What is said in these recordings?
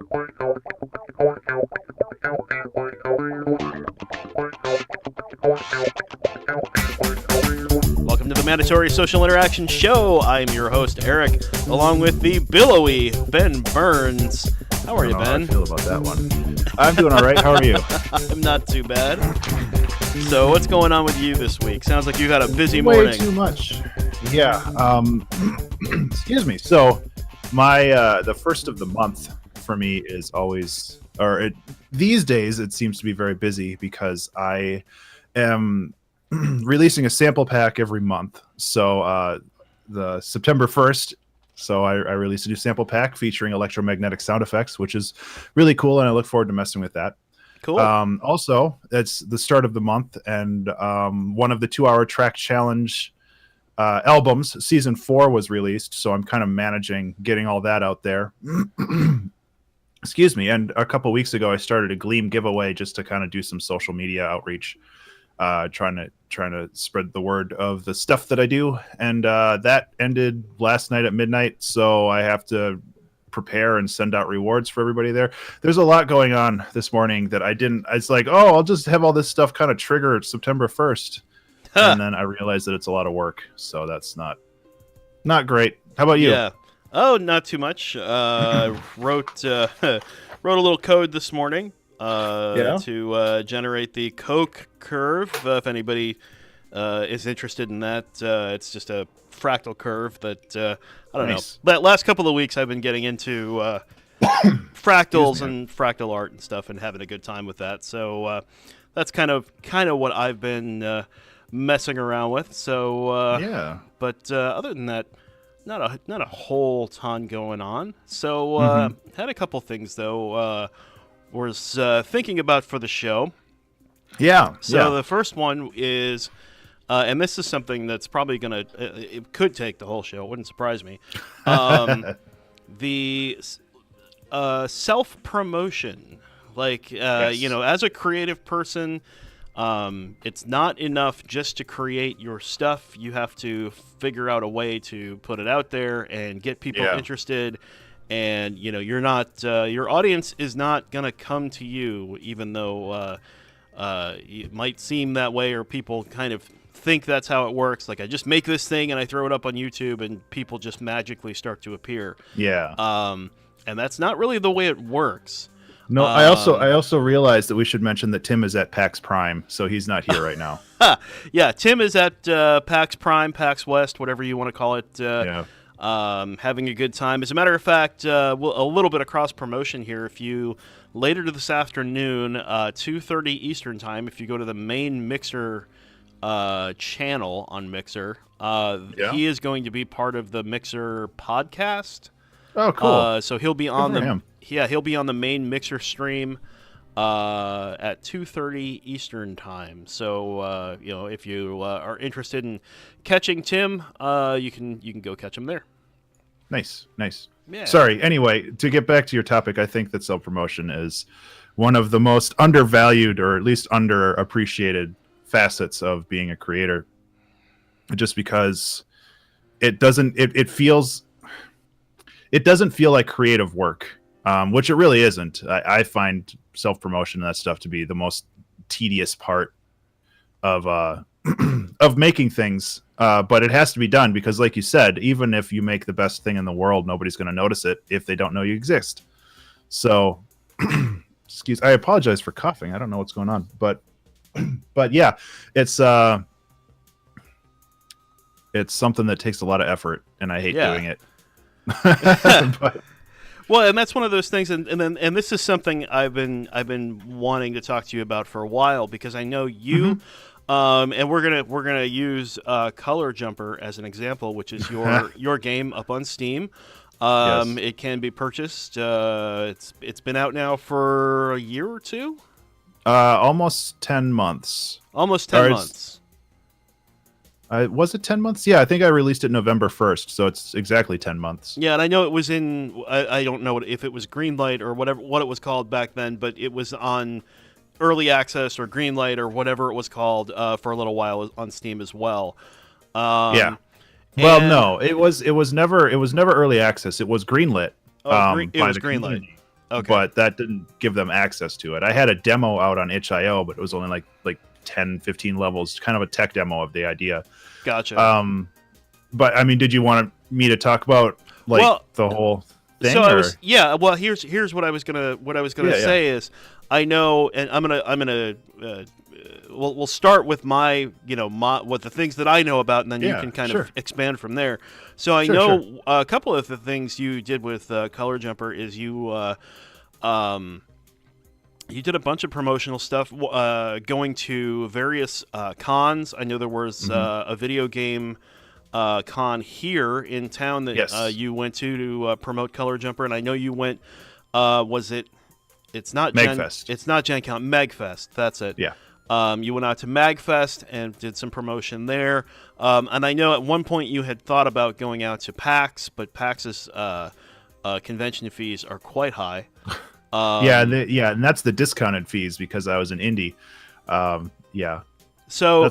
Welcome to the Mandatory Social Interaction Show. I'm your host, Eric, along with the billowy Ben Burns. How are you, Ben? How I feel about that one. I'm doing all right. How are you? I'm not too bad. So what's going on with you this week? Sounds like you got a busy morning. Way too much. Yeah. Excuse me. So my the first of the month for me is always, these days it seems to be very busy because I am releasing a sample pack every month. So the September 1st, so I released a new sample pack featuring electromagnetic sound effects, which is really cool, and I look forward to messing with that. Cool. Also, it's the start of the month, and one of the 2-hour track challenge albums, season 4, was released, so I'm kind of managing getting all that out there. Excuse me. And a couple weeks ago, I started a Gleam giveaway just to kind of do some social media outreach, trying to spread the word of the stuff that I do. And that ended last night at midnight, so I have to prepare and send out rewards for everybody there. There's a lot going on this morning that it's like, oh, I'll just have all this stuff kind of trigger September 1st. And then I realized that it's a lot of work, so that's not great. How about you? Yeah. Oh, not too much. Wrote a little code this morning to generate the Coke curve. If anybody is interested in that, it's just a fractal curve that I don't know. That last couple of weeks, I've been getting into fractals and fractal art and stuff, and having a good time with that. So that's kind of what I've been messing around with. So yeah. But other than that, not a whole ton going on. So had a couple things though. Was thinking about for the show. Yeah. So the first one is, and this is something that's probably it could take the whole show. It wouldn't surprise me. The self-promotion, like Yes. as a creative person. It's not enough just to create your stuff. You have to figure out a way to put it out there and get people interested. And, you're not, your audience is not going to come to you, even though it might seem that way, or people kind of think that's how it works. Like, I just make this thing and I throw it up on YouTube and people just magically start to appear. Yeah. And that's not really the way it works. No, I also realized that we should mention that Tim is at PAX Prime, so he's not here right now. Yeah, Tim is at PAX Prime, PAX West, whatever you want to call it, having a good time. As a matter of fact, a little bit of cross-promotion here. If you, later this afternoon, 2:30 Eastern Time, if you go to the main Mixer channel on Mixer, he is going to be part of the Mixer podcast. Oh, cool. So he'll be on he'll be on the main Mixer stream at 2:30 Eastern Time. So if you are interested in catching Tim, you can go catch him there. Nice. Yeah. Sorry. Anyway, to get back to your topic, I think that self-promotion is one of the most undervalued, or at least underappreciated, facets of being a creator. Just because it doesn't feel like creative work, which it really isn't. I find self-promotion and that stuff to be the most tedious part of of making things. But it has to be done because, like you said, even if you make the best thing in the world, nobody's going to notice it if they don't know you exist. So, I apologize for coughing. I don't know what's going on, but yeah, it's something that takes a lot of effort, and I hate doing it. Well, and that's one of those things, and this is something I've been wanting to talk to you about for a while, because I know you, and we're gonna use Color Jumper as an example, which is your game up on Steam. Yes. It can be purchased. It's been out now for a year or two. Almost 10 months. Almost 10 months. Was it 10 months? Yeah, I think I released it November 1st, so it's exactly 10 months. Yeah, and I know it was in, I don't know if it was Greenlight or what it was called back then, but it was on Early Access or Greenlight or whatever it was called for a little while on Steam as well. Yeah. Well, no, it was never Early Access. It was Greenlit. It was Greenlight. Okay. but that didn't give them access to it. I had a demo out on itch.io, but it was only like 10, 15 levels, kind of a tech demo of the idea. Gotcha. But I mean, did you want me to talk about the whole thing? So well, here's what I was gonna say is, I know, and I'm gonna we'll start with my what the things that I know about, and then you can kind of expand from there. So I know a couple of the things you did with Color Jumper is you did a bunch of promotional stuff, going to various cons. I know there was a video game con here in town that you went to promote Color Jumper, and I know you went. It's not Magfest. It's not Gen Con. Magfest. That's it. Yeah. You went out to Magfest and did some promotion there. And I know at one point you had thought about going out to PAX, but PAX's convention fees are quite high. And that's the discounted fees because I was an indie. So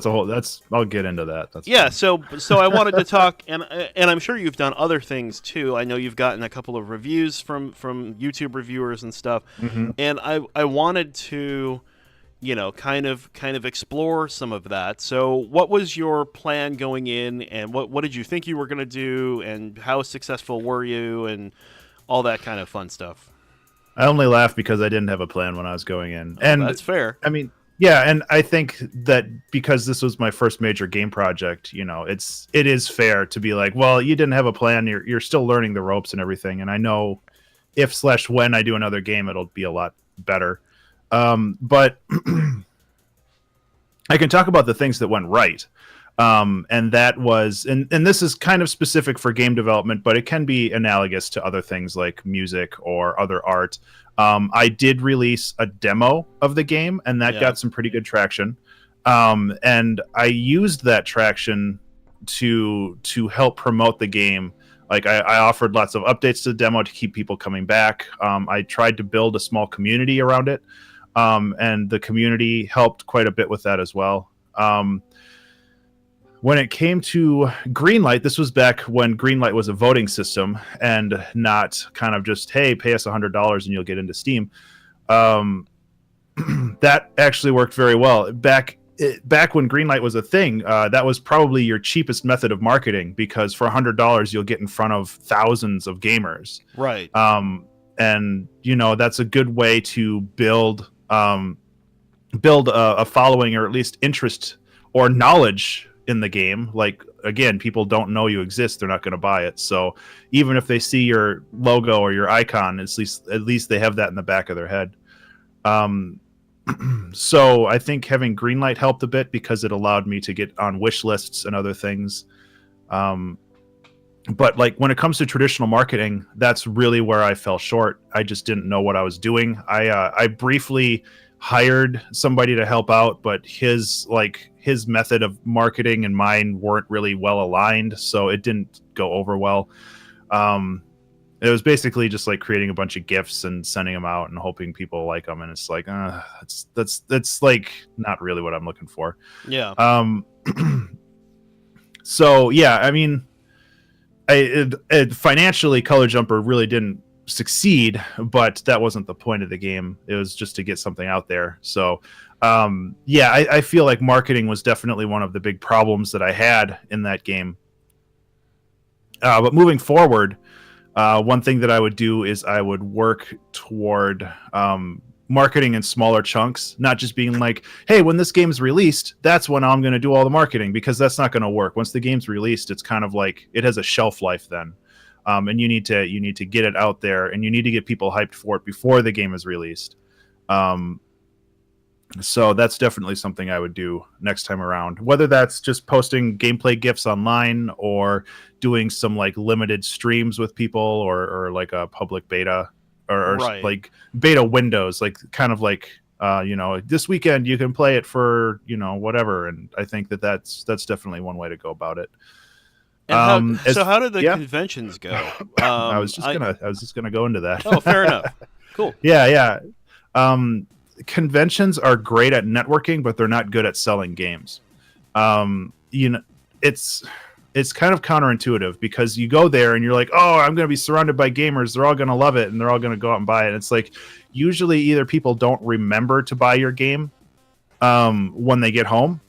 I'll get into that. So I wanted to talk, and I'm sure you've done other things too. I know you've gotten a couple of reviews from YouTube reviewers and stuff, and I wanted to, kind of explore some of that. So what was your plan going in, and what did you think you were going to do, and how successful were you, and all that kind of fun stuff? I only laugh because I didn't have a plan when I was going in, and that's fair. I mean. Yeah, and I think that because this was my first major game project, it is fair to be like, well, you didn't have a plan. You're still learning the ropes and everything. And I know when I do another game, it'll be a lot better. But I can talk about the things that went right. And that was, and this is kind of specific for game development, but it can be analogous to other things like music or other art. I did release a demo of the game, and that got some pretty good traction. And I used that traction to help promote the game. Like I offered lots of updates to the demo to keep people coming back. I tried to build a small community around it, and the community helped quite a bit with that as well. When it came to Greenlight, this was back when Greenlight was a voting system and not kind of just, hey, pay us $100 and you'll get into Steam. That actually worked very well. Back when Greenlight was a thing, that was probably your cheapest method of marketing because for $100 you'll get in front of thousands of gamers. Right. And that's a good way to build a following or at least interest or knowledge in the game. Like, again, people don't know you exist, they're not going to buy it. So even if they see your logo or your icon, at least they have that in the back of their head. So I think having Greenlight helped a bit because it allowed me to get on wish lists and other things. But like when it comes to traditional marketing, that's really where I fell short. I just didn't know what I was doing. I briefly hired somebody to help out, but his method of marketing and mine weren't really well aligned, so it didn't go over well. It was basically just like creating a bunch of GIFs and sending them out and hoping people like them, and it's like that's like not really what I'm looking for. Yeah. So yeah, I mean, financially, Color Jumper really didn't succeed, but that wasn't the point of the game. It was just to get something out there. So I feel like marketing was definitely one of the big problems that I had in that game. But moving forward, one thing that I would do is I would work toward marketing in smaller chunks, not just being like, hey, when this game's released, that's when I'm going to do all the marketing, because that's not going to work. Once the game's released, it's kind of like it has a shelf life then. And you need to get it out there, and you need to get people hyped for it before the game is released. So that's definitely something I would do next time around, whether that's just posting gameplay GIFs online or doing some like limited streams with people or like a public beta or right. like beta windows, like kind of like, this weekend you can play it for, whatever. And I think that's definitely one way to go about it. And how did the conventions go? I was just gonna go into that. Oh, fair enough. Cool. Yeah. Conventions are great at networking, but they're not good at selling games. It's it's kind of counterintuitive because you go there and you're like, oh, I'm going to be surrounded by gamers. They're all going to love it and they're all going to go out and buy it. And it's like usually either people don't remember to buy your game when they get home,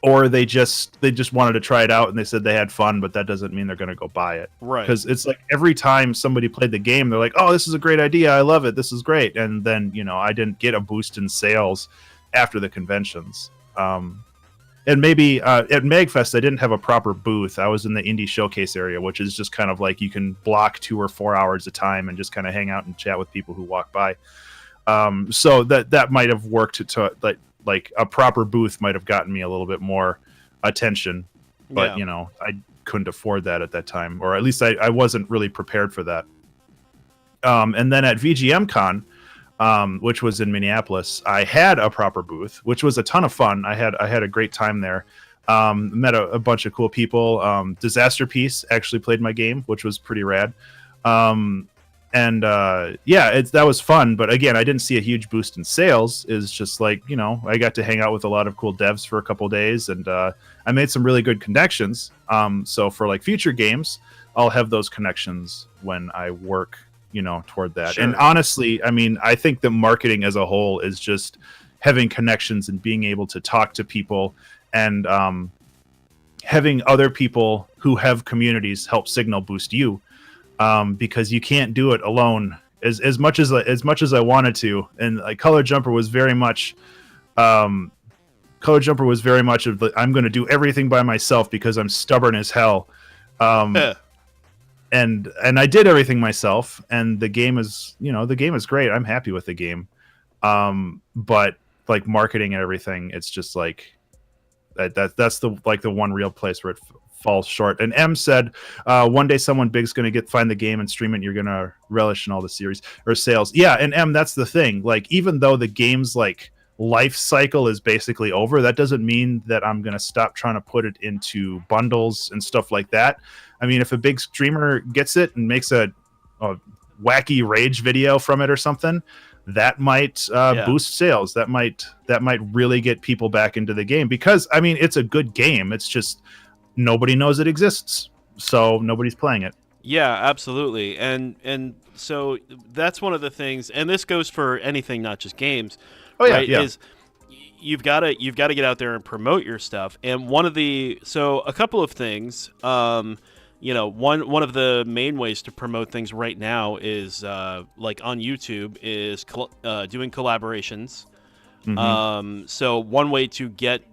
or they just wanted to try it out and they said they had fun, but that doesn't mean they're going to go buy it. Right. Because it's like every time somebody played the game, they're like, oh, this is a great idea. I love it. This is great. And then, I didn't get a boost in sales after the conventions. And maybe at MagFest, I didn't have a proper booth. I was in the indie showcase area, which is just kind of like you can block 2 or 4 hours a time and just kind of hang out and chat with people who walk by. So that might have worked to like a proper booth might have gotten me a little bit more attention, but I couldn't afford that at that time, or at least I wasn't really prepared for that. And then at VGM Con, which was in Minneapolis, I had a proper booth, which was a ton of fun. I had a great time there. Met a bunch of cool people. Disaster Piece actually played my game, which was pretty rad. That was fun, but again, I didn't see a huge boost in sales. Is just like, I got to hang out with a lot of cool devs for a couple of days, and I made some really good connections. So for like future games, I'll have those connections when I work, toward that. Sure. And honestly, I mean, I think the marketing as a whole is just having connections and being able to talk to people and having other people who have communities help signal boost you. Because you can't do it alone as much as I wanted to. And like Color Jumper was very much of the, I'm going to do everything by myself because I'm stubborn as hell. And I did everything myself, and the game is great. I'm happy with the game. But like marketing and everything, it's just like that's the one real place where it falls short. And M said, one day someone big's going to find the game and stream it, and you're going to relish in all the series or sales. Yeah, and M, that's the thing. Like, even though the game's like life cycle is basically over, that doesn't mean that I'm going to stop trying to put it into bundles and stuff like that. I mean, if a big streamer gets it and makes a wacky rage video from it or something, that might boost sales. That might really get people back into the game, because I mean, it's a good game. It's just nobody knows it exists, so nobody's playing it. Yeah, absolutely. And so that's one of the things, and this goes for anything, not just games. Oh yeah, right, yeah. Is you've got to get out there and promote your stuff. And a couple of things. One of the main ways to promote things right now is like on YouTube is doing collaborations. Mm-hmm. So one way to get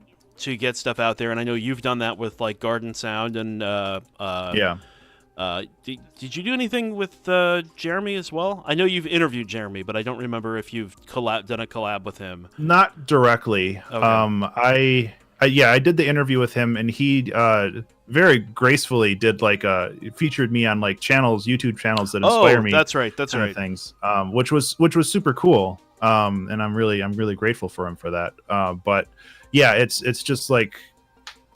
stuff out there, and I know you've done that with like Garden Sound and did you do anything with Jeremy as well? I know you've interviewed Jeremy, but I don't remember if you've done a collab with him. Not directly. Okay. I did the interview with him, and he very gracefully did featured me on like YouTube channels that inspire me. That's right. Things, which was super cool. And I'm really grateful for him for that. But yeah, it's just like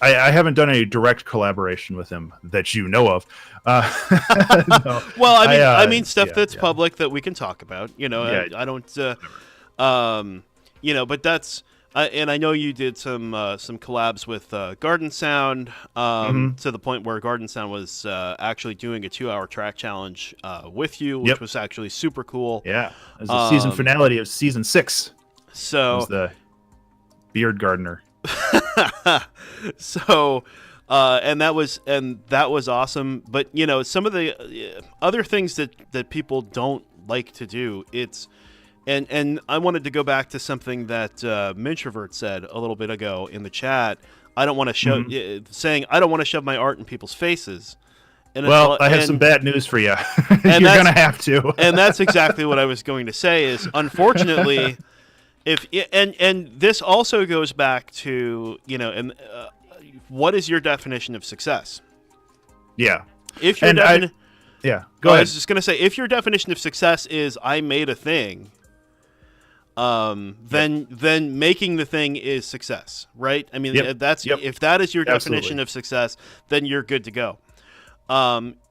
I haven't done any direct collaboration with him that you know of. No. Well, I mean stuff that's public that we can talk about. I don't. But that's. And I know you did some collabs with Garden Sound to the point where Garden Sound was actually doing a 2-hour track challenge with you, which was actually super cool. Yeah, it was the season finale of season 6. So it was the Beard Gardener. So, and that was awesome. But some of the other things that people don't like to do, And I wanted to go back to something that MIntrovrt said a little bit ago in the chat. I don't want to show saying I don't want to shove my art in people's faces. And I have some bad news for you. You're gonna have to. And that's exactly what I was going to say. Is unfortunately, and this also goes back to what is your definition of success? Yeah. If your go ahead. I was just going to say, if your definition of success is I made a thing. Then making the thing is success, right? I mean, if that is your definition of success, then you're good to go.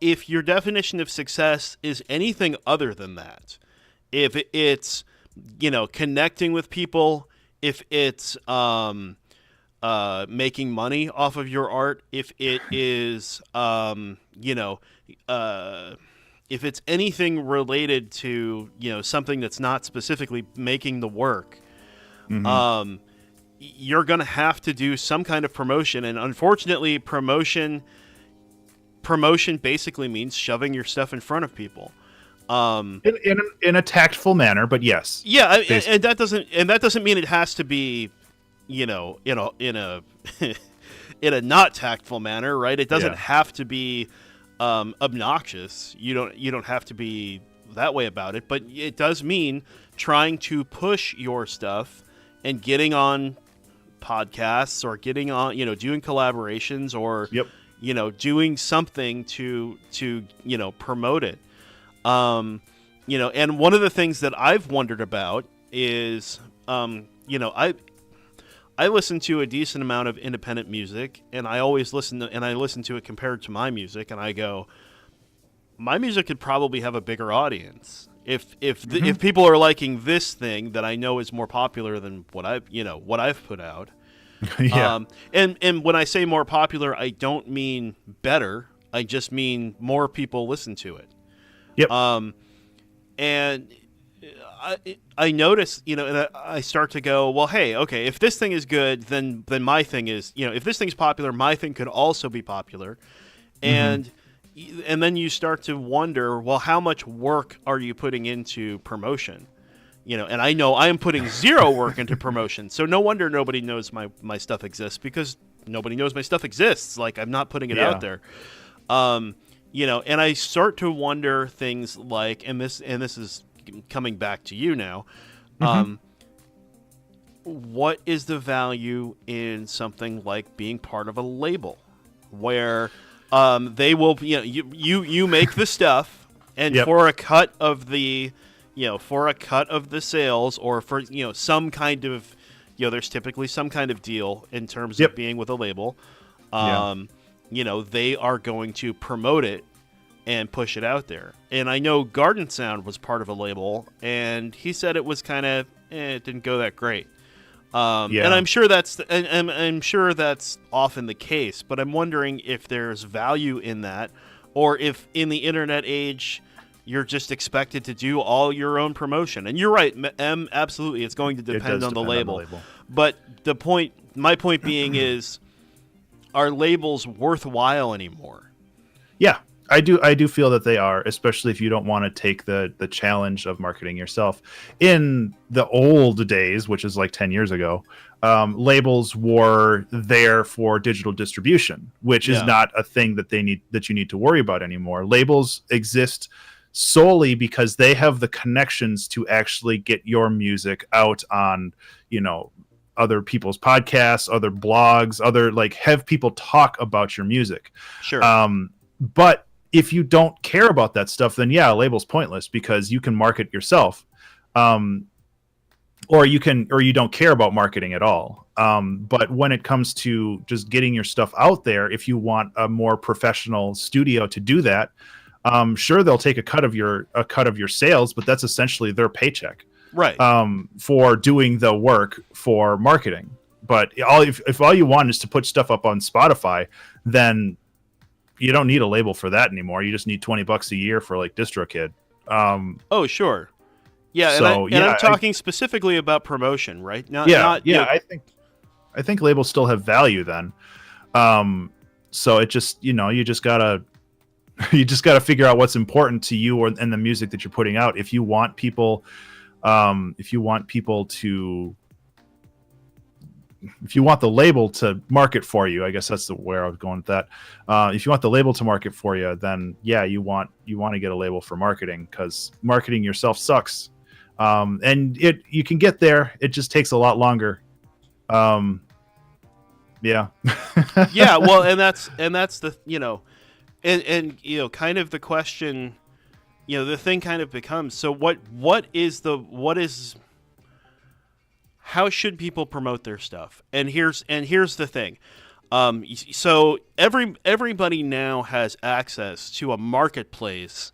If your definition of success is anything other than that, if it's connecting with people, if it's making money off of your art, if it is, if it's anything related to, something that's not specifically making the work, you're going to have to do some kind of promotion. And unfortunately, promotion basically means shoving your stuff in front of people. In a tactful manner, but yes. Yeah, and that doesn't mean it has to be, in a in a not tactful manner, right? It doesn't have to be obnoxious. You don't have to be that way about it, but it does mean trying to push your stuff and getting on podcasts or getting on, doing collaborations or doing something to promote it. And one of the things that I've wondered about is, I listen to a decent amount of independent music, and I always listen to it compared to my music, and I go, my music could probably have a bigger audience if people are liking this thing that I know is more popular than what I've put out. Yeah. And when I say more popular, I don't mean better. I just mean more people listen to it. Yep. And I notice, and I start to go, well, hey, okay, if this thing is good, then my thing is, if this thing's popular, my thing could also be popular. And then you start to wonder, well, how much work are you putting into promotion? And I know I am putting zero work into promotion. So no wonder nobody knows my stuff exists, because nobody knows my stuff exists. Like, I'm not putting it out there. And I start to wonder things like, and this is coming back to you now, what is the value in something like being part of a label where they will, you make the stuff, and for a cut of the sales, or for some kind of, there's typically some kind of deal in terms of being with a label. They are going to promote it and push it out there. And I know Garden Sound was part of a label, and he said it was kind of, it didn't go that great. And I'm sure that's often the case, but I'm wondering if there's value in that, or if in the internet age you're just expected to do all your own promotion. And you're right, absolutely, it's going to depend on the label. But my point being is, are labels worthwhile anymore? Yeah, I do feel that they are, especially if you don't want to take the challenge of marketing yourself. In the old days, which is like 10 years ago, labels were there for digital distribution, which is not a thing that you need to worry about anymore. Labels exist solely because they have the connections to actually get your music out on, other people's podcasts, other blogs, have people talk about your music. Sure. But if you don't care about that stuff, then a label's pointless, because you can market yourself. Or you don't care about marketing at all. But when it comes to just getting your stuff out there, if you want a more professional studio to do that, sure, they'll take a cut of your sales, but that's essentially their paycheck, right? For doing the work for marketing. But if all you want is to put stuff up on Spotify, then you don't need a label for that anymore. You just need $20 a year for like DistroKid. Oh, sure. Yeah, so, and I'm talking specifically about promotion, right? I think labels still have value then. So it just, you just gotta figure out what's important to you and the music that you're putting out. If you want people if you want the label to market for you, I guess that's where I was going with that. If you want the label to market for you, then you want to get a label for marketing, because marketing yourself sucks. And you can get there. It just takes a lot longer. Yeah. Yeah. Well, and that's the, and kind of the question, the thing kind of becomes, so how should people promote their stuff? And here's the thing. So everybody now has access to a marketplace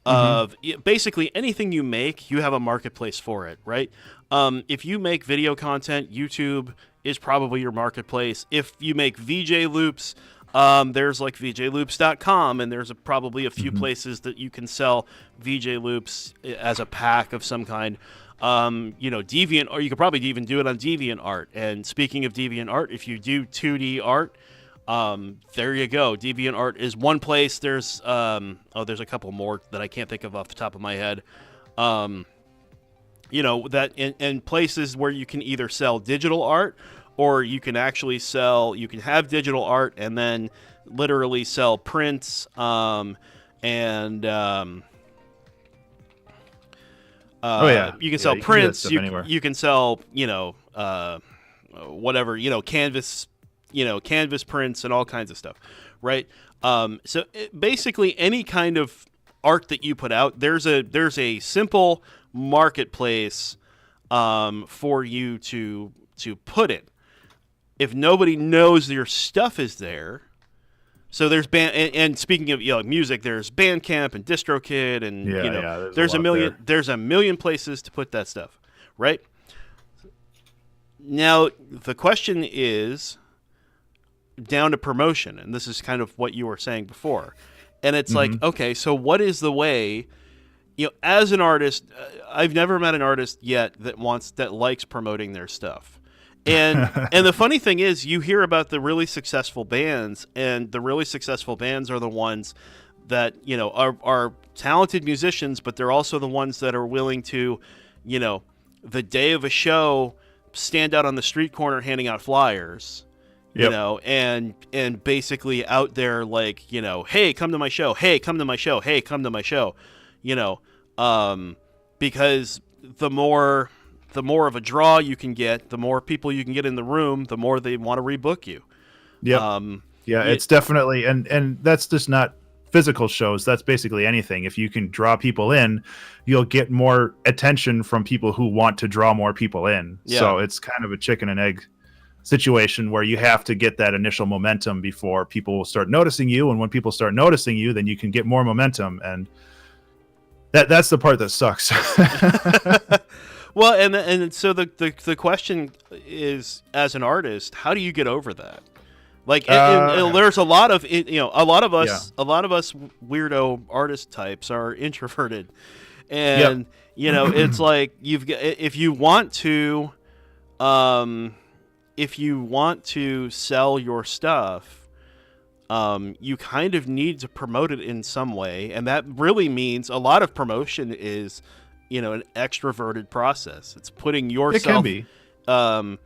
of basically anything you make. You have a marketplace for it, right? If you make video content, YouTube is probably your marketplace. If you make VJ loops, there's like VJloops.com, and there's probably a few places that you can sell VJ loops as a pack of some kind. Deviant, or you could probably even do it on DeviantArt. And speaking of DeviantArt, if you do 2D art, there you go. DeviantArt is one place. There's there's a couple more that I can't think of off the top of my head. That in places where you can either sell digital art, or you can actually you can have digital art and then literally sell prints, you can sell prints, you can sell, whatever, canvas, canvas prints and all kinds of stuff, right? Basically any kind of art that you put out, there's a simple marketplace for you to put it. If nobody knows your stuff is there, so there's and speaking of music, there's Bandcamp and DistroKid, and there's a million places to put that stuff, right? Now the question is down to promotion, and this is kind of what you were saying before, and it's like, okay, so what is the way? As an artist, I've never met an artist yet that likes promoting their stuff. And the funny thing is, you hear about the really successful bands, and the really successful bands are the ones that are talented musicians, but they're also the ones that are willing to, the day of a show, stand out on the street corner handing out flyers, and basically out there like, hey, come to my show, hey, come to my show, hey, come to my show, because the more of a draw you can get, the more people you can get in the room, the more they want to rebook you. It's definitely, and that's just not physical shows. That's basically anything. If you can draw people in, you'll get more attention from people who want to draw more people in. So it's kind of a chicken and egg situation where you have to get that initial momentum before people will start noticing you. And when people start noticing you, then you can get more momentum. And that's the part that sucks. Well, and so the question is, as an artist, how do you get over that? Like, there's a lot of us weirdo artist types are introverted, and it's like if you want to sell your stuff, you kind of need to promote it in some way, and that really means a lot of promotion is an extroverted process. It's putting yourself. It can be.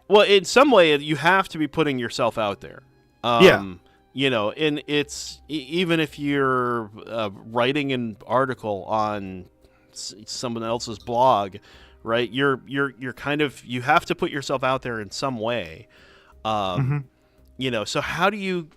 Well, in some way, you have to be putting yourself out there. And it's even if you're writing an article on someone else's blog, right? You're kind of, you have to put yourself out there in some way. So how do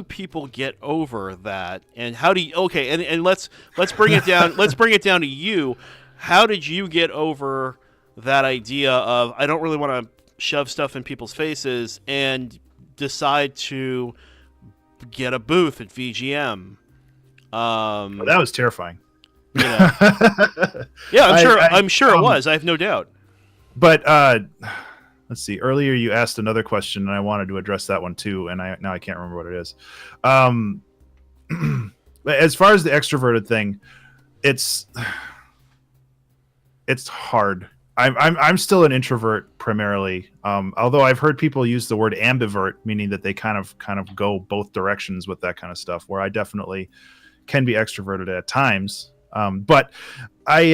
people get over that? And how do you, and let's bring it down. Let's bring it down to you. How did you get over that idea of, I don't really want to shove stuff in people's faces, and decide to get a booth at VGM? That was terrifying. I'm sure it was. I have no doubt. But let's see. Earlier you asked another question, and I wanted to address that one too, and now I can't remember what it is. As far as the extroverted thing, it's hard. I'm still an introvert primarily, although I've heard people use the word ambivert, meaning that they kind of go both directions with that kind of stuff, where I definitely can be extroverted at times. But I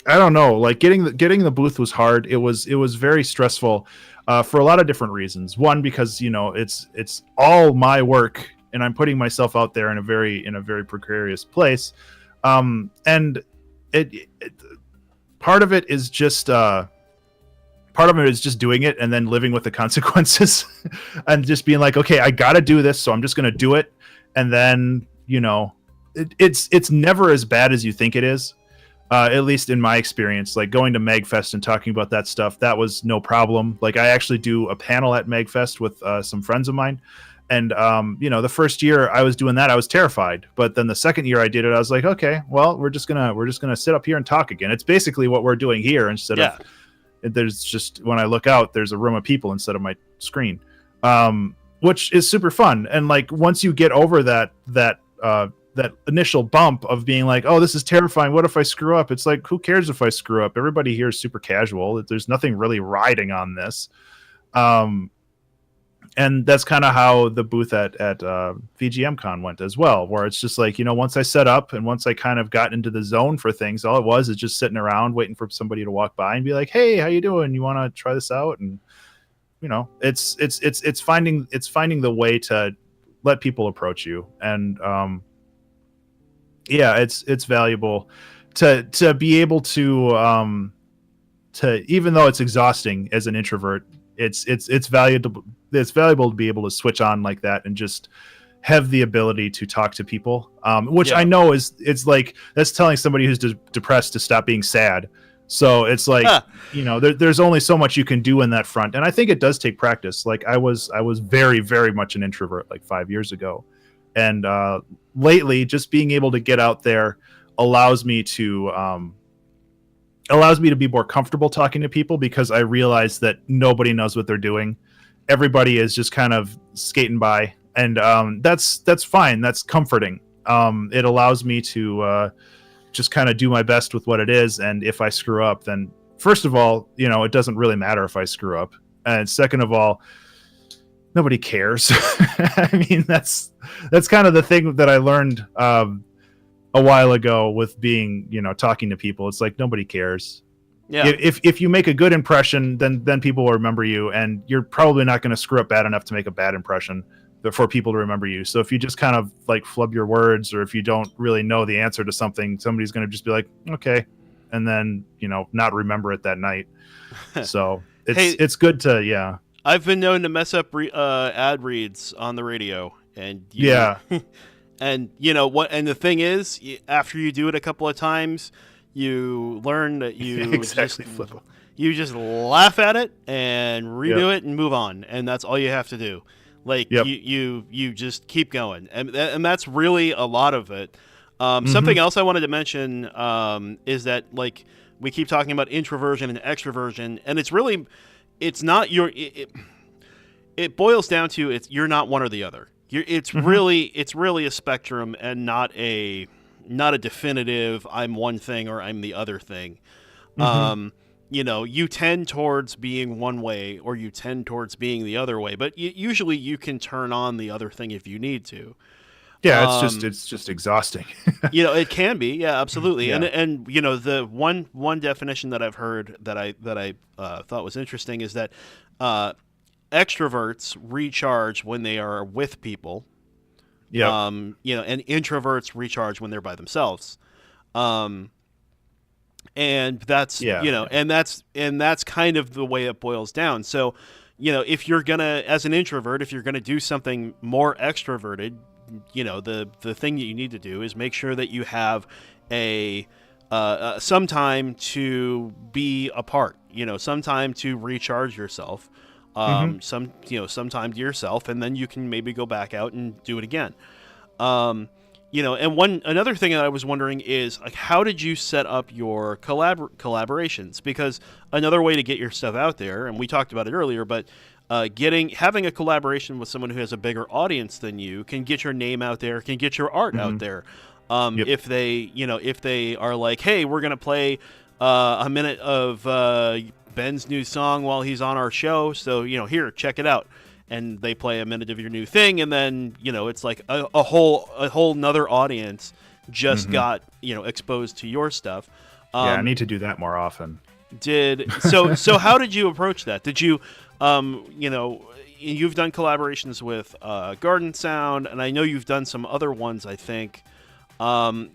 don't know, like getting the booth was hard. It was very stressful for a lot of different reasons. One, because it's all my work, and I'm putting myself out there in a very precarious place. And it part of it is just doing it and then living with the consequences and just being like, okay, I got to do this, so I'm just going to do it. And then, it's never as bad as you think it is. At least in my experience, like going to MagFest and talking about that stuff, that was no problem. Like I actually do a panel at MagFest with some friends of mine. And, the first year I was doing that, I was terrified. But then the second year I did it, I was like, okay, well, we're just gonna sit up here and talk again. It's basically what we're doing here instead of There's just, when I look out, there's a room of people instead of my screen, which is super fun. And like once you get over that initial bump of being like, oh, this is terrifying, what if I screw up? It's like, who cares if I screw up? Everybody here is super casual. There's nothing really riding on this. And that's kind of how the booth at VGMCon went as well, where it's just like, once I set up and once I kind of got into the zone for things, all it was is just sitting around waiting for somebody to walk by and be like, hey, how you doing? You want to try this out? And it's finding the way to let people approach you. And it's valuable to be able to even though it's exhausting as an introvert, it's valuable to be able to switch on like that and just have the ability to talk to people, which I know it's like that's telling somebody who's depressed to stop being sad. So it's like there's only so much you can do in that front, and I think it does take practice. Like I was very, very much an introvert like 5 years ago, and lately just being able to get out there allows me to be more comfortable talking to people, because I realize that nobody knows what they're doing. Everybody is just kind of skating by, and that's fine. That's comforting. It allows me to just kind of do my best with what it is. And if I screw up, then first of all, it doesn't really matter if I screw up. And second of all, nobody cares. I mean, that's kind of the thing that I learned a while ago with being, talking to people. It's like nobody cares. Yeah. If you make a good impression, then people will remember you, and you're probably not going to screw up bad enough to make a bad impression for people to remember you. So if you just kind of like flub your words, or if you don't really know the answer to something, somebody's going to just be like, okay, and then not remember it that night. So it's good to I've been known to mess up ad reads on the radio, and and what? And the thing is, after you do it a couple of times, you learn that you you just laugh at it and redo it and move on, and that's all you have to do. Like you just keep going, and that's really a lot of it. Something else I wanted to mention is that like we keep talking about introversion and extroversion, and it's not your. It boils down to you're not one or the other. It's really a spectrum, and not a definitive I'm one thing or I'm the other thing. You tend towards being one way or you tend towards being the other way, but usually you can turn on the other thing if you need to. Yeah, it's just exhausting. It can be. Yeah, absolutely. Yeah. And the one definition that I've heard that I thought was interesting is that extroverts recharge when they are with people. Yeah. And introverts recharge when they're by themselves. And that's and that's kind of the way it boils down. So, if you're gonna, as an introvert, if you're gonna do something more extroverted, the thing that you need to do is make sure that you have some time to be apart. Some time to recharge yourself. Some time to yourself, and then you can maybe go back out and do it again. And another thing that I was wondering is like, how did you set up your collaborations? Because another way to get your stuff out there, and we talked about it earlier, but having a collaboration with someone who has a bigger audience than you can get your name out there, can get your art out there. If they are like, hey, we're gonna play a minute of Ben's new song while he's on our show, so here, check it out, and they play a minute of your new thing, and then it's like a whole nother audience just got exposed to your stuff. I need to do that more often. So how did you approach that? Did you you've done collaborations with Garden Sound, and I know you've done some other ones, I think.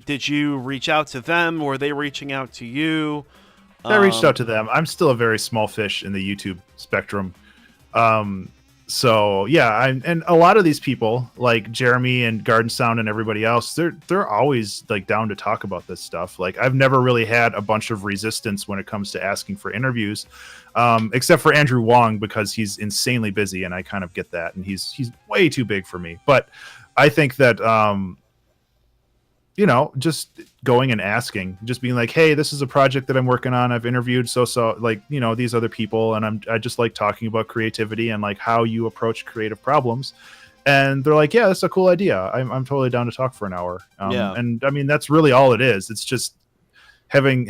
Did you reach out to them? Were they reaching out to you? I reached out to them. I'm still a very small fish in the YouTube spectrum. So yeah, and a lot of these people like Jeremy and Garden Sound and everybody else, they're always like down to talk about this stuff. Like I've never really had a bunch of resistance when it comes to asking for interviews, except for Andrew Wong, because he's insanely busy, and I kind of get that, and he's way too big for me. But I think that just going and asking, just being like, hey, this is a project that I'm working on. I've interviewed like, these other people, and I just like talking about creativity and like how you approach creative problems. And they're like, yeah, that's a cool idea. I'm totally down to talk for an hour. And I mean, that's really all it is. It's just having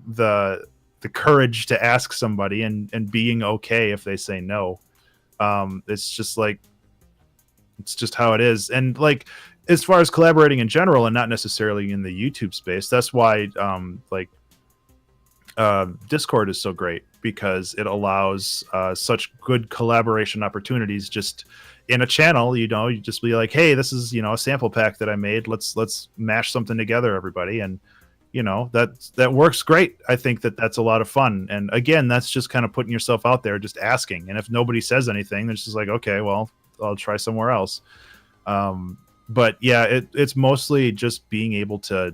the courage to ask somebody and being okay if they say no. It's just like, it's just how it is. And like, as far as collaborating in general and not necessarily in the YouTube space, that's why Discord is so great, because it allows such good collaboration opportunities. Just in a channel, you just be like, hey, this is, a sample pack that I made. Let's mash something together, everybody. And that works great. I think that's a lot of fun. And again, that's just kind of putting yourself out there, just asking. And if nobody says anything, it's just like, okay, well, I'll try somewhere else. But yeah, it's mostly just being able to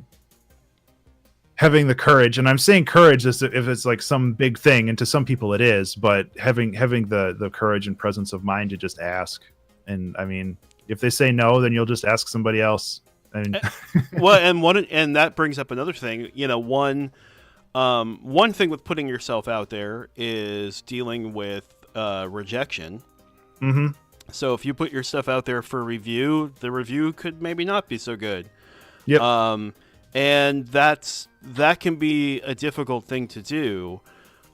having the courage, and I'm saying courage as if it's like some big thing, and to some people it is, but having the courage and presence of mind to just ask. And I mean, if they say no, then you'll just ask somebody else. And and that brings up another thing. One thing with putting yourself out there is dealing with rejection. Mm-hmm. So if you put your stuff out there for review, the review could maybe not be so good. Yep. And that can be a difficult thing to do.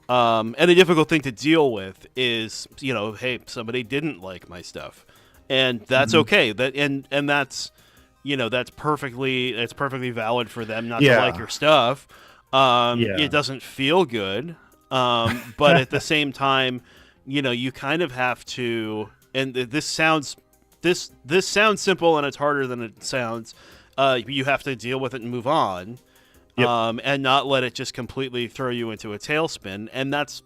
And a difficult thing to deal with is, hey, somebody didn't like my stuff. And that's okay. That's perfectly valid for them not to like your stuff. It doesn't feel good. But at the same time, you kind of have to. And this sounds simple, and it's harder than it sounds. You have to deal with it and move on, and not let it just completely throw you into a tailspin. And that's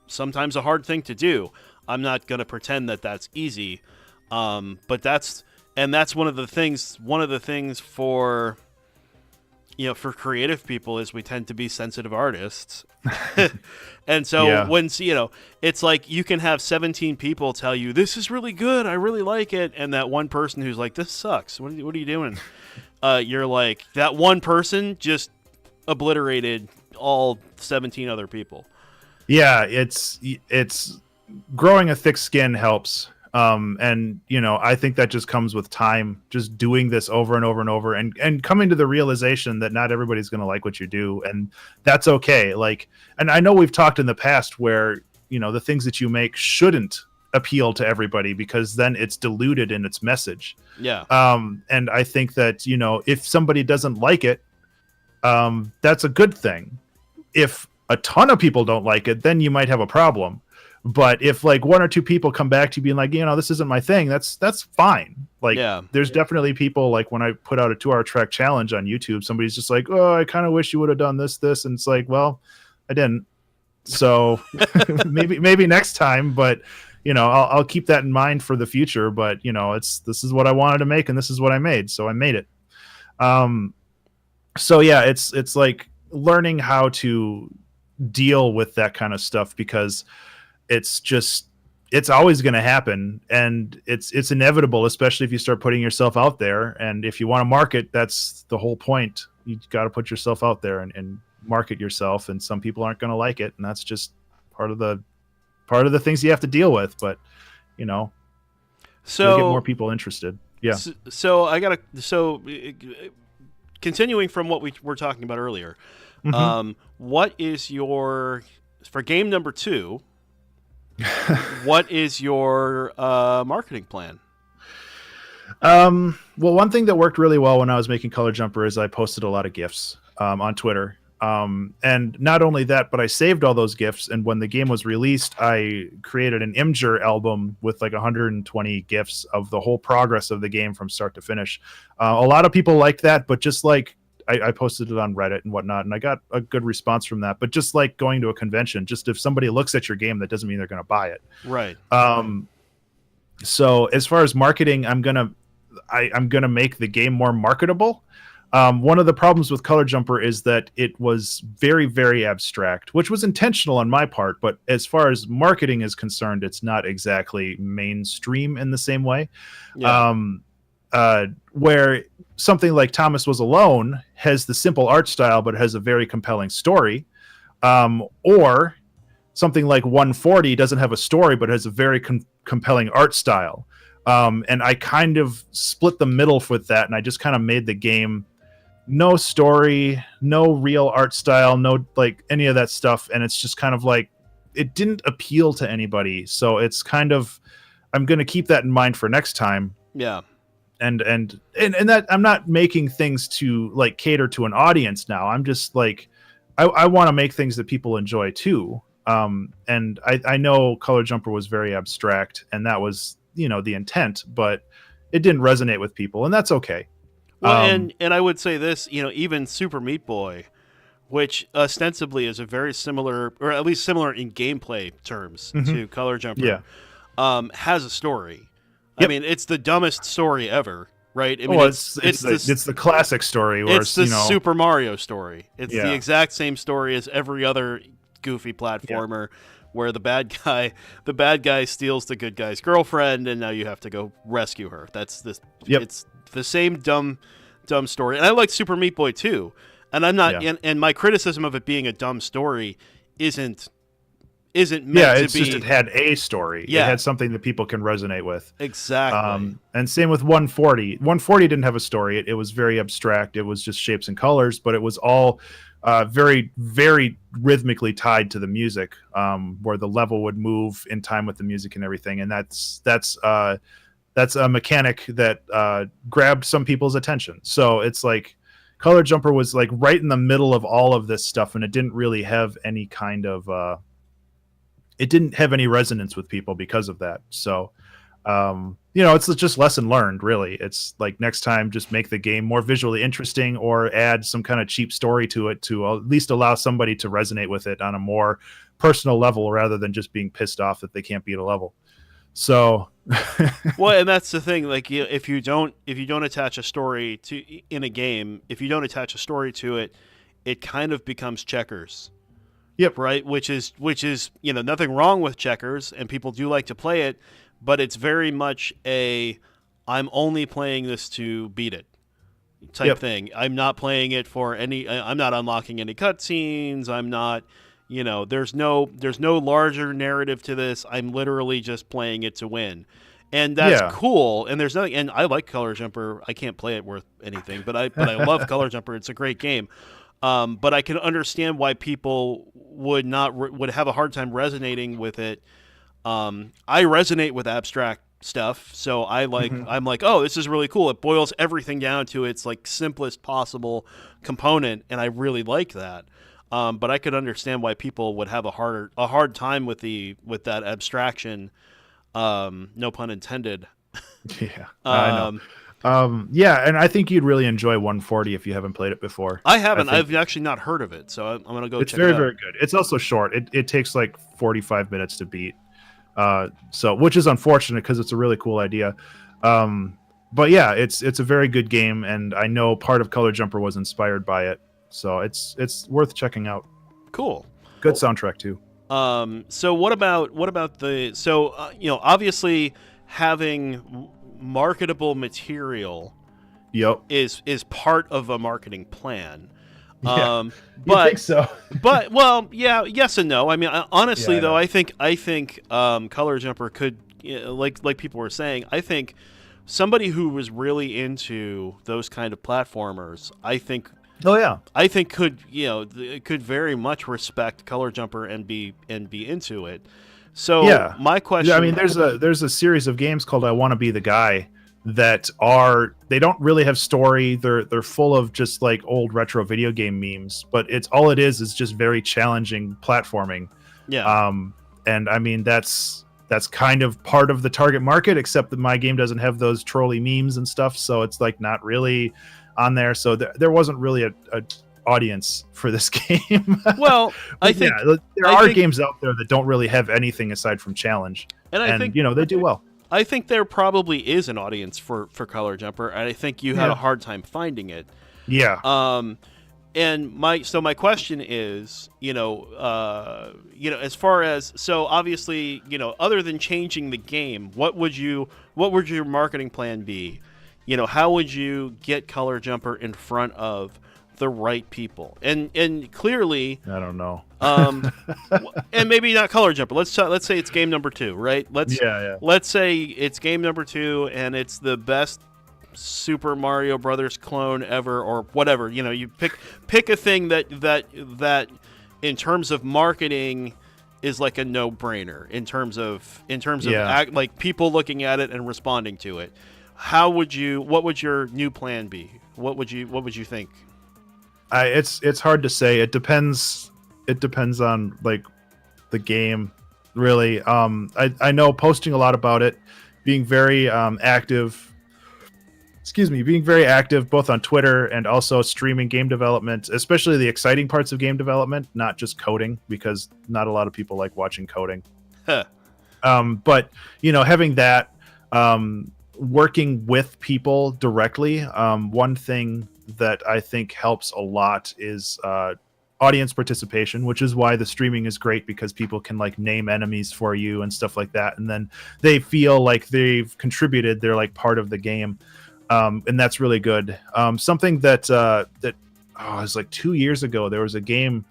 sometimes a hard thing to do. I'm not going to pretend that that's easy, but that's one of the things. One of the things for creative people is we tend to be sensitive artists. And so when it's like you can have 17 people tell you this is really good, I really like it, and that one person who's like, this sucks, what are you doing? You're like, that one person just obliterated all 17 other people. Yeah, it's growing a thick skin helps. And I think that just comes with time, just doing this over and over and over, and coming to the realization that not everybody's going to like what you do, and that's okay. Like, and I know we've talked in the past where, the things that you make shouldn't appeal to everybody, because then it's diluted in its message. Yeah. And I think that, if somebody doesn't like it, that's a good thing. If a ton of people don't like it, then you might have a problem. But if like one or two people come back to you being like, this isn't my thing, that's fine. Like, there's definitely people, like when I put out a 2-hour track challenge on YouTube, somebody's just like, oh, I kind of wish you would have done this. And it's like, well, I didn't. So maybe next time, but I'll keep that in mind for the future. But this is what I wanted to make, and this is what I made. So I made it. So yeah, it's like learning how to deal with that kind of stuff, because it's always going to happen, and it's inevitable, especially if you start putting yourself out there. And if you want to market, that's the whole point. You got to put yourself out there and market yourself, and some people aren't going to like it, and that's just part of the things you have to deal with. But so get more people interested. Yeah. So continuing from what we were talking about earlier, what is for game number 2? What is your marketing plan? Well, one thing that worked really well when I was making Color Jumper is I posted a lot of GIFs on Twitter. And not only that, but I saved all those GIFs. And when the game was released, I created an Imgur album with like 120 GIFs of the whole progress of the game from start to finish. A lot of people liked that, but just like I posted it on Reddit and whatnot, and I got a good response from that. But just like going to a convention, just if somebody looks at your game, that doesn't mean they're going to buy it. Right. So as far as marketing, I'm gonna make the game more marketable. One of the problems with Color Jumper is that it was very, very abstract, which was intentional on my part. But as far as marketing is concerned, it's not exactly mainstream in the same way. Yeah. where something like Thomas Was Alone has the simple art style, but has a very compelling story, or something like 140 doesn't have a story, but has a very compelling art style. And I kind of split the middle with that, and I just kind of made the game no story, no real art style, no like any of that stuff, and it's just kind of like it didn't appeal to anybody. So it's kind of, I'm going to keep that in mind for next time. Yeah. And that I'm not making things to like cater to an audience now. I'm just like, I want to make things that people enjoy too. And I know Color Jumper was very abstract, and that was, the intent, but it didn't resonate with people, and that's okay. Well, and I would say this, even Super Meat Boy, which ostensibly is a very similar, or at least similar in gameplay terms to Color Jumper, has a story. Yep. I mean, it's the dumbest story ever, right? I mean, it's the classic story. Where it's the Super Mario story. It's the exact same story as every other goofy platformer, where the bad guy steals the good guy's girlfriend, and now you have to go rescue her. That's this. Yep. It's the same dumb story. And I like Super Meat Boy too. And I'm not, and my criticism of it being a dumb story isn't meant to be. It's just it had a story. Yeah. It had something that people can resonate with. Exactly. And same with 140. 140 didn't have a story. It was very abstract. It was just shapes and colors, but it was all very, very rhythmically tied to the music, where the level would move in time with the music and everything. And that's a mechanic that grabbed some people's attention. So it's like Color Jumper was like right in the middle of all of this stuff, and it didn't really have any kind of it didn't have any resonance with people because of that. So it's just lesson learned, really. It's like next time, just make the game more visually interesting, or add some kind of cheap story to it to at least allow somebody to resonate with it on a more personal level, rather than just being pissed off that they can't beat a level. So well, and that's the thing, like, if you don't attach a story to in a game, if you don't attach a story to it, it kind of becomes checkers. Yep. Right, which is nothing wrong with checkers, and people do like to play it, but it's very much I'm only playing this to beat it type thing. I'm not playing it for I'm not unlocking any cutscenes. I'm not, there's no larger narrative to this. I'm literally just playing it to win. And that's cool. And there's nothing, and I like Color Jumper. I can't play it worth anything, but I love Color Jumper. It's a great game. But I can understand why people would have a hard time resonating with it. I resonate with abstract stuff, so I'm like, oh, this is really cool. It boils everything down to its like simplest possible component, and I really like that. But I could understand why people would have a hard time with that abstraction. No pun intended. Yeah, I know. And I think you'd really enjoy 140 if you haven't played it before. I haven't. I've actually not heard of it, so I'm going to go check it out. It's very, very good. It's also short. It takes like 45 minutes to beat, which is unfortunate because it's a really cool idea. But yeah, it's a very good game, and I know part of Color Jumper was inspired by it, so it's worth checking out. Cool. Good soundtrack too. So what about obviously having marketable material is part of a marketing plan. But you think so? But yes and no. I mean, honestly though, I think Color Jumper could, like people were saying, I think somebody who was really into those kind of platformers, I think could very much respect Color Jumper and be into it. So my question, I mean, there's a series of games called I Want to Be the Guy that they don't really have story. They're full of just like old retro video game memes, but all it is just very challenging platforming. Yeah. And I mean, that's kind of part of the target market, except that my game doesn't have those trolley memes and stuff, so it's like not really on there. So there wasn't really a audience for this game. Well, I think there are games out there that don't really have anything aside from challenge, and I think they do well. I think there probably is an audience for Color Jumper, and I think you had a hard time finding it. Yeah. And my question is, as far as, so obviously, other than changing the game, what would your marketing plan be? how would you get Color Jumper in front of the right people? And clearly, I don't know. And maybe not Color Jumper. Let's say it's game number 2, right? Let's say it's game number 2 and it's the best Super Mario Brothers clone ever, or whatever. You pick a thing that in terms of marketing is like a no-brainer in terms of like people looking at it and responding to it. What would your new plan be? What would you think? It's hard to say. It depends on like the game, really. I know posting a lot about it, being very active both on Twitter and also streaming game development, especially the exciting parts of game development, not just coding, because not a lot of people like watching coding. Huh. But having that, working with people directly, one thing that I think helps a lot is audience participation, which is why the streaming is great, because people can like name enemies for you and stuff like that, and then they feel like they've contributed, they're like part of the game. And that's really good. Something that it was like 2 years ago, there was a game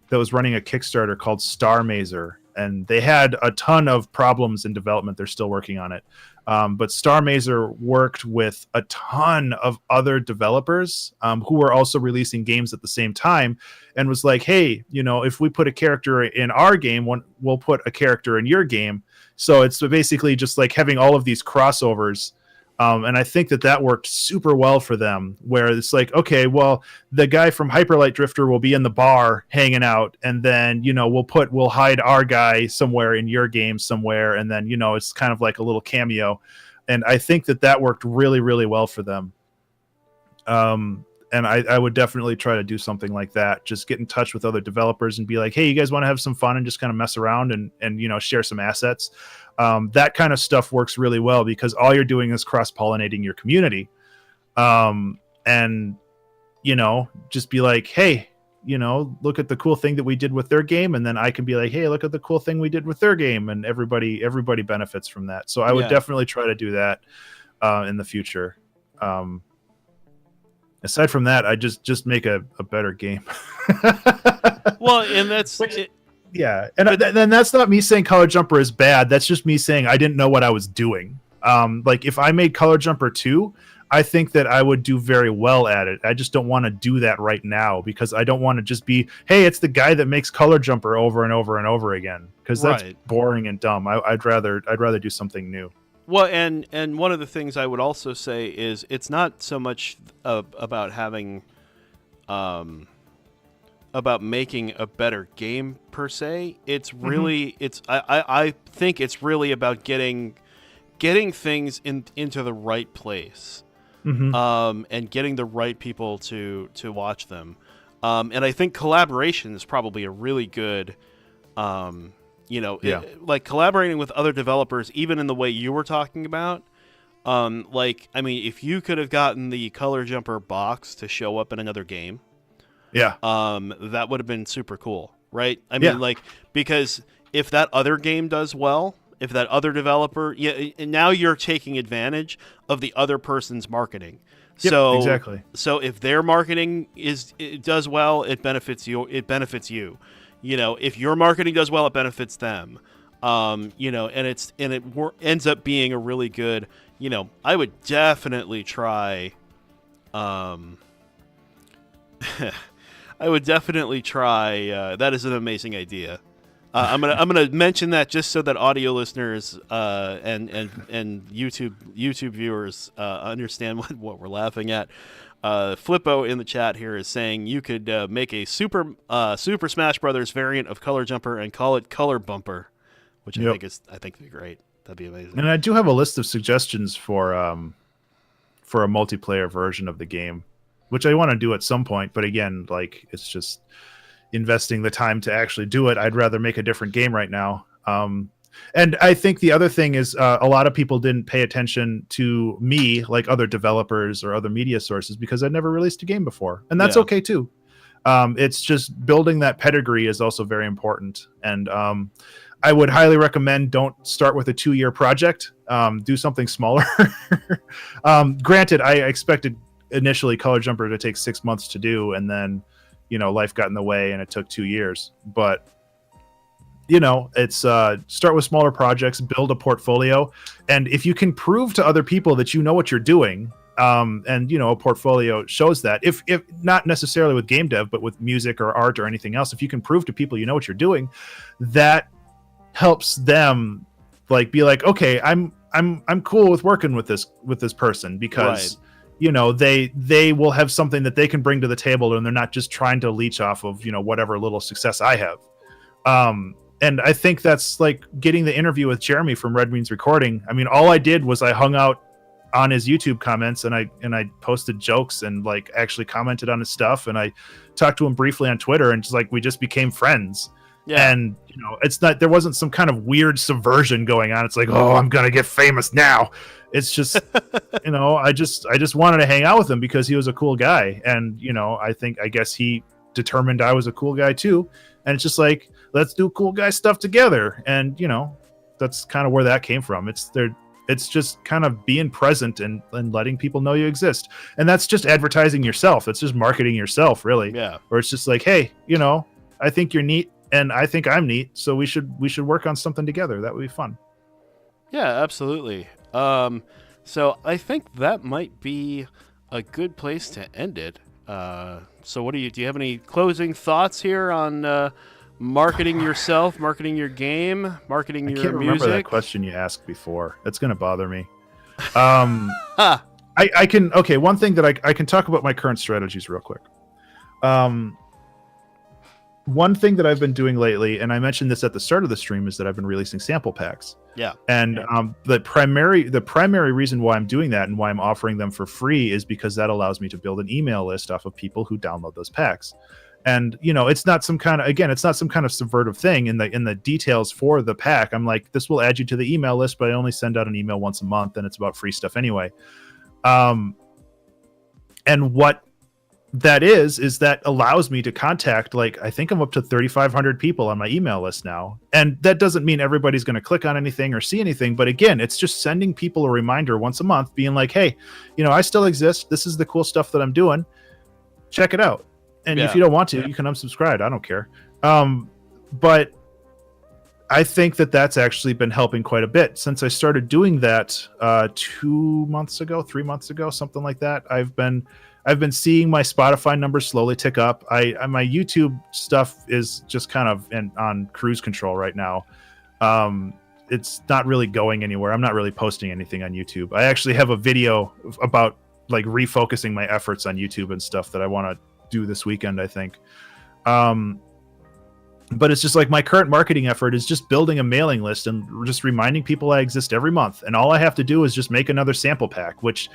that was running a Kickstarter called Star Mazer, and they had a ton of problems in development. They're still working on it. But Star Mazer worked with a ton of other developers who were also releasing games at the same time, and was like, hey, if we put a character in our game, we'll put a character in your game. So it's basically just like having all of these crossovers. And I think that worked super well for them, where it's like, okay, well, the guy from Hyper Light Drifter will be in the bar hanging out, and then, we'll hide our guy somewhere in your game somewhere, and then, it's kind of like a little cameo. And I think that worked really, really well for them. And I would definitely try to do something like that. Just get in touch with other developers and be like, hey, you guys want to have some fun and just kind of mess around and share some assets. That kind of stuff works really well, because all you're doing is cross-pollinating your community. And just be like, hey, look at the cool thing that we did with their game, and then I can be like, hey, look at the cool thing we did with their game, and everybody benefits from that. So I would definitely try to do that in the future. Aside from that, I just make a better game. Well, and that's yeah, and then that's not me saying Color Jumper is bad. That's just me saying I didn't know what I was doing. Like if I made Color Jumper 2, I think that I would do very well at it. I just don't want to do that right now, because I don't want to just be, hey, it's the guy that makes Color Jumper over and over and over again, because that's boring and dumb. I'd rather do something new. Well, and one of the things I would also say is it's not so much about having about making a better game per se. It's really I think it's really about getting things into the right place, and getting the right people to watch them. And I think collaboration is probably a really good. Like collaborating with other developers, even in the way you were talking about. If you could have gotten the Color Jumper box to show up in another game, that would have been super cool, right? Because if that other game does well, if that other developer, now you're taking advantage of the other person's marketing. Yep, so exactly. So if their marketing does well, it benefits you. If your marketing does well, it benefits them. And it ends up being a really good. I would definitely try. That is an amazing idea. I'm gonna mention that just so that audio listeners and YouTube viewers understand what we're laughing at. Flippo in the chat here is saying you could make a Super Smash Brothers variant of Color Jumper and call it Color Bumper, which I think would be great. That'd be amazing. And I do have a list of suggestions for a multiplayer version of the game, which I want to do at some point. But again, like it's just investing the time to actually do it. I'd rather make a different game right now. And I think the other thing is a lot of people didn't pay attention to me, like other developers or other media sources, because I'd never released a game before. And that's okay too. It's just building that pedigree is also very important. And I would highly recommend don't start with a 2-year project. Do something smaller. Granted, I expected initially Color Jumper to take 6 months to do, and then, life got in the way and it took 2 years. But, it's start with smaller projects, build a portfolio. And if you can prove to other people that you know what you're doing, and a portfolio shows that, if not necessarily with game dev, but with music or art or anything else, if you can prove to people you know what you're doing, that helps them be like, okay, I'm cool with working with this person, because they will have something that they can bring to the table, and they're not just trying to leech off of whatever little success I have. And I think that's like getting the interview with Jeremy from Red Means Recording. I mean, all I did was I hung out on his YouTube comments, and I posted jokes and actually commented on his stuff, and I talked to him briefly on Twitter, and we just became friends. Yeah. And it's not, there wasn't some kind of weird subversion going on. It's like, oh, I'm gonna get famous now. It's just I just wanted to hang out with him because he was a cool guy, and I guess he determined I was a cool guy too, and it's just like, let's do cool guy stuff together. And that's kind of where that came from. It's just kind of being present and letting people know you exist. And that's just advertising yourself. It's just marketing yourself, really. Yeah. Or it's just like, hey, I think you're neat and I think I'm neat, so we should work on something together. That would be fun. Yeah, absolutely. So I think that might be a good place to end it. So do you have any closing thoughts here on marketing yourself, marketing your game, marketing your music? I can't remember that question you asked before. That's going to bother me. I can, okay, one thing that I can talk about my current strategies real quick. One thing that I've been doing lately, and I mentioned this at the start of the stream, is that I've been releasing sample packs. Yeah. And the primary reason why I'm doing that and why I'm offering them for free is because that allows me to build an email list off of people who download those packs. And it's not some kind of subvertive thing in the details for the pack. I'm like, this will add you to the email list, but I only send out an email once a month, and it's about free stuff anyway. And what that is that allows me to contact, I think I'm up to 3,500 people on my email list now. And that doesn't mean everybody's going to click on anything or see anything. But again, it's just sending people a reminder once a month, being like, hey, I still exist. This is the cool stuff that I'm doing. Check it out. And if you don't want to, you can unsubscribe. I don't care. But I think that that's actually been helping quite a bit since I started doing that 3 months ago, something like that. I've been seeing my Spotify numbers slowly tick up. My YouTube stuff is just kind of on cruise control right now. It's not really going anywhere. I'm not really posting anything on YouTube. I actually have a video about refocusing my efforts on YouTube and stuff that I want to do this weekend, I think. But it's just my current marketing effort is just building a mailing list and just reminding people I exist every month. And all I have to do is just make another sample pack, which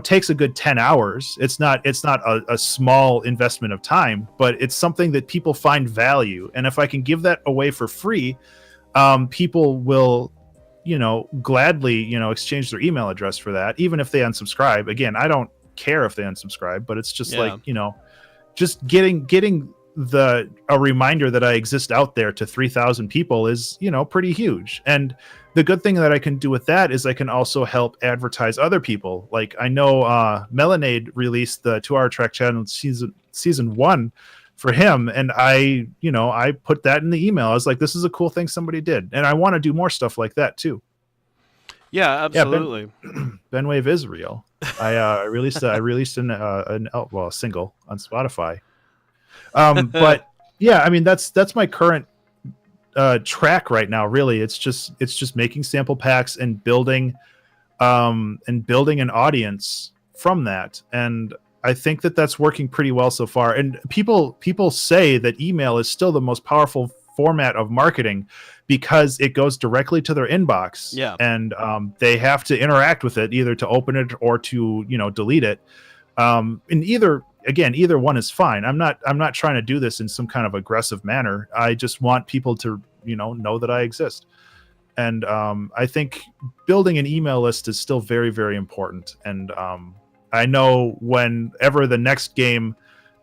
takes a good 10 hours. It's not a small investment of time, but it's something that people find value. And if I can give that away for free, people will gladly exchange their email address for that, even if they unsubscribe. Again, I don't care if they unsubscribe, but it's just just getting a reminder that I exist out there to 3,000 people is pretty huge. And the good thing that I can do with that is I can also help advertise other people. I know Melanade released the 2-Hour Track Challenge season 1 for him, and I put that in the email. I was like, this is a cool thing somebody did, and I want to do more stuff like that too. Yeah, absolutely. Yeah, Benwave is real. I released a single on Spotify. But yeah, I mean that's my current track right now. Really, it's just making sample packs and building an audience from that. And I think that that's working pretty well so far. And people say that email is still the most powerful format of marketing because it goes directly to their inbox. Yeah. And they have to interact with it either to open it or to delete it. And either one is fine. I'm not trying to do this in some kind of aggressive manner. I just want people to know that I exist. And I think building an email list is still very, very important. And I know whenever the next game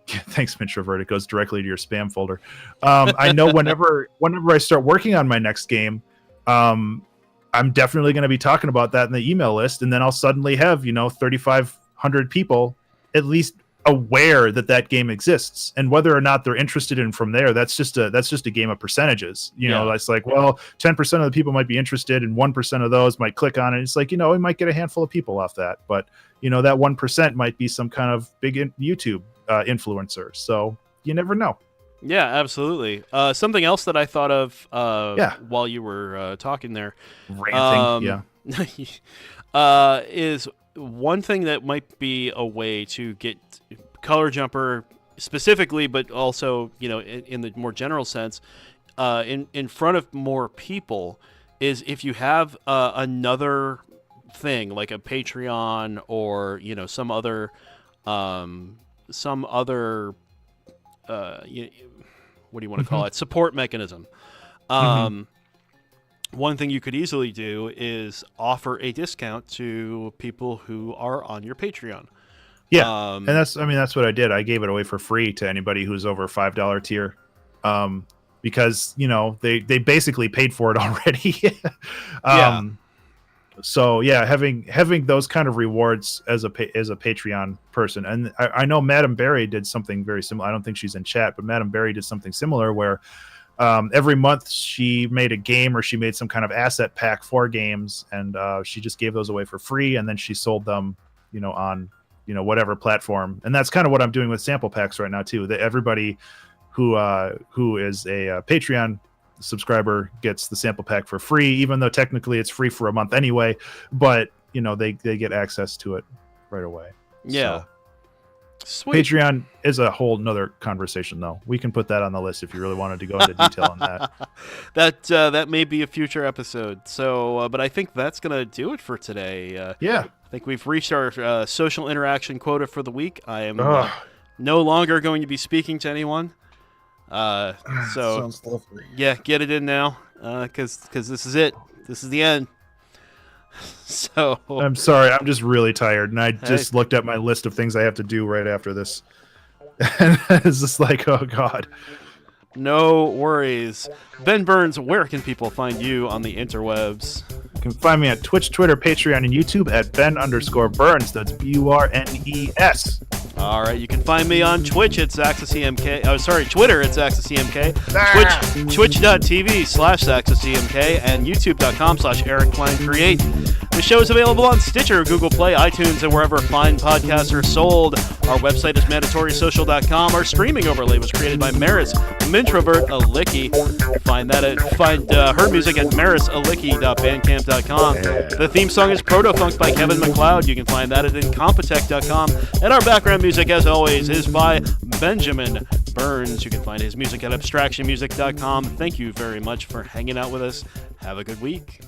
Thanks, MIntrovrt. It goes directly to your spam folder. I know whenever I start working on my next game, I'm definitely going to be talking about that in the email list, and then I'll suddenly have 3,500 people at least aware that game exists, and whether or not they're interested in from there, that's just a game of percentages. It's like, well, 10% of the people might be interested, and 1% of those might click on it. It's like, we might get a handful of people off that, but that 1% might be some kind of big YouTube influencer. So you never know. Yeah, absolutely. Something else that I thought of while you were talking there, ranting, is one thing that might be a way to get Color Jumper specifically, but also in the more general sense, in front of more people, is if you have another thing like a Patreon or some other what do you want to call it, support mechanism. One thing you could easily do is offer a discount to people who are on your Patreon. Yeah, and that's what I did. I gave it away for free to anybody who's over $5 tier, because they basically paid for it already. So yeah, having those kind of rewards as a Patreon person, and I know Madam Barry did something very similar. I don't think she's in chat, but Madam Barry did something similar where every month she made a game, or she made some kind of asset pack for games, and she just gave those away for free, and then she sold them on whatever platform. And that's kind of what I'm doing with sample packs right now too, that everybody who is a Patreon subscriber gets the sample pack for free, even though technically it's free for a month anyway, but they get access to it right away. So, sweet. Patreon is a whole nother conversation, though. We can put that on the list if you really wanted to go into detail on that. That may be a future episode. So, but I think that's gonna do it for today. I think we've reached our social interaction quota for the week. I am no longer going to be speaking to anyone. So sounds lovely. Yeah, get it in now, because this is it. This is the end. So I'm sorry, I'm just really tired, and I just looked at my list of things I have to do right after this, and it's just like, oh god. No worries. Ben Burns, where can people find you on the interwebs? You can find me at Twitch, Twitter, Patreon, and YouTube at Ben_Burns. That's BURNES. All right, you can find me on Twitch at ZaxaCMK. Oh, sorry, Twitter at ZaxaCMK. Twitch.tv/ZaxaCMK and YouTube.com/EricKleinCreate. The show is available on Stitcher, Google Play, iTunes, and wherever fine podcasts are sold. Our website is MandatorySocial.com. Our streaming overlay was created by Maris MIntrovrt Alicke. Find her music at marisalicke.bandcamp.com. The theme song is Protofunk by Kevin Macleod. You can find that at Incompetech.com. And our background music, as always, is by Benjamin Burns. You can find his music at abstractionmusic.com. Thank you very much for hanging out with us. Have a good week.